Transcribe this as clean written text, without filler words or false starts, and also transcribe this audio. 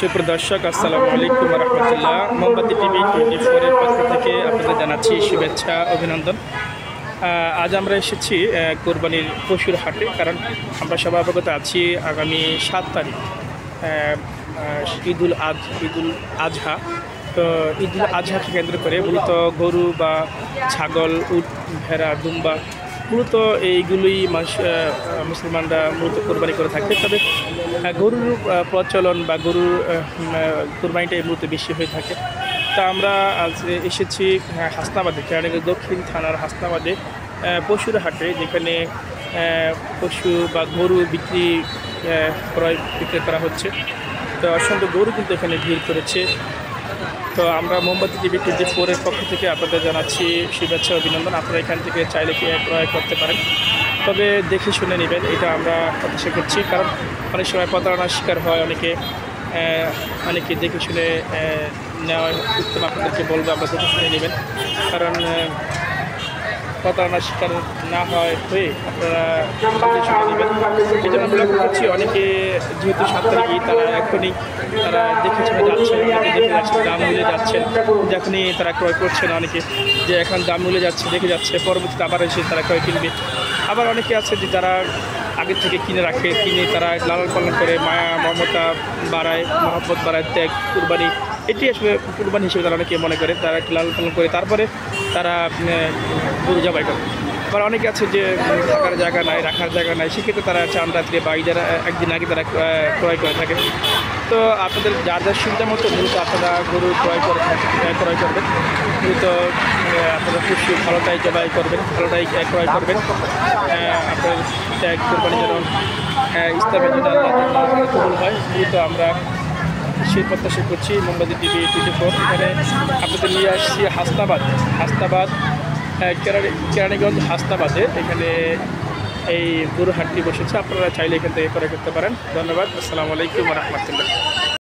সুপ্রিয় দর্শক, আসসালামু আলাইকুম রহমতুল্লাহ। মোমবাতি টিভি 24 এর পক্ষ থেকে আপনাদের জানাচ্ছি শুভেচ্ছা, অভিনন্দন। আজ আমরা এসেছি কোরবানির পশুর হাটে, কারণ আমরা সবাই অবগত আছি আগামী 7 তারিখ ঈদুল আজহা। তো ঈদুল আজহাকে কেন্দ্র করে মূলত গরু বা ছাগল, উট, ভেড়া, দুম্বা মূলত এইগুলোই মুসলমানরা মূলত কোরবানি করে থাকে। তবে গরুর প্রচলন বা গরুর কোরবানিটাই মূলত বেশি হয়ে থাকে। তা আমরা আজ এসেছি হাসনাবাদে, কেরানীগঞ্জ দক্ষিণ থানার হাসনাবাদে পশুর হাটে, যেখানে পশু বা গরু ক্রয় বিক্রয় করা হচ্ছে। তো অসংখ্য গরু কিন্তু এখানে ভিড় করেছে। তো আমরা মোমবাতি টিভি 24 এর পক্ষ থেকে আপনাদের জানাচ্ছি শুভেচ্ছা, অভিনন্দন। আপনারা এখান থেকে চাইলে ক্রয় করতে পারেন, তবে দেখে শুনে নেবেন, এটা আমরা প্রত্যাশা করছি। কারণ অনেক সময় প্রতারণার শিকার হয় অনেকে দেখে শুনে নেওয়া উত্তম। আপনাদেরকে বলবো আমরা দেখে শুনে নেবেন, কারণ প্রতারণার শিকার না হয়ে আপনারা দেখে শুনে নেবেন। এই জন্য আমরা লক্ষ্য করছি অনেকে যেহেতু 7 তারিখই তারা দেখে শুনে যাচ্ছেন, অনেকে দেখে যাচ্ছেন, দাম মিলে যাচ্ছেন, যখনই তারা ক্রয় করছেন অনেকে যে এখন দাম মিলে যাচ্ছে, দেখে যাচ্ছে, পরবর্তীতে আবার এসে তারা ক্রয় কিনবে। আবার অনেকে আছে যে যারা আগের থেকে কিনে তারা লালন পালন করে, মায়া মমতা বাড়ায়, মহব্বত বাড়ায়, ত্যাগ, কুরবানি, এটি আসলে কুরবানি হিসেবে তারা অনেকে মনে করে। তারা একটু লালন পালন করে তারপরে তারা গরু জবাই করে। আবার অনেকে আছে যে থাকার জায়গা নাই, রাখার জায়গা নাই, সেক্ষেত্রে তারা চান রাত্রে বা যারা একদিন আগে তারা ক্রয় করে থাকে। তো আপনাদের যার সুবিধা মতো মূলত আপনারা গরু ক্রয় করবেন। মূলত আপনারা পশু ভালোটাই জবাই করবেন, ভালোটাই ক্রয় করবেন। আপনার ত্যাগ কোরবানি যেন ইসলামের জন্য আল্লাহ কবুল হয়। মূলত আমরা সেই প্রত্যাশা করছি। মোমবাতি টিভি 24 এখানে আপনাদের নিয়ে আসছি হাসনাবাদ কেরানীগঞ্জ হাসনাবাদে। এখানে এই গরু হাটটি বসেছে, আপনারা চাইলে এখান থেকে ক্রয় করতে পারেন। ধন্যবাদ। আসসালামু আলাইকুম রহমতুল্লাহ।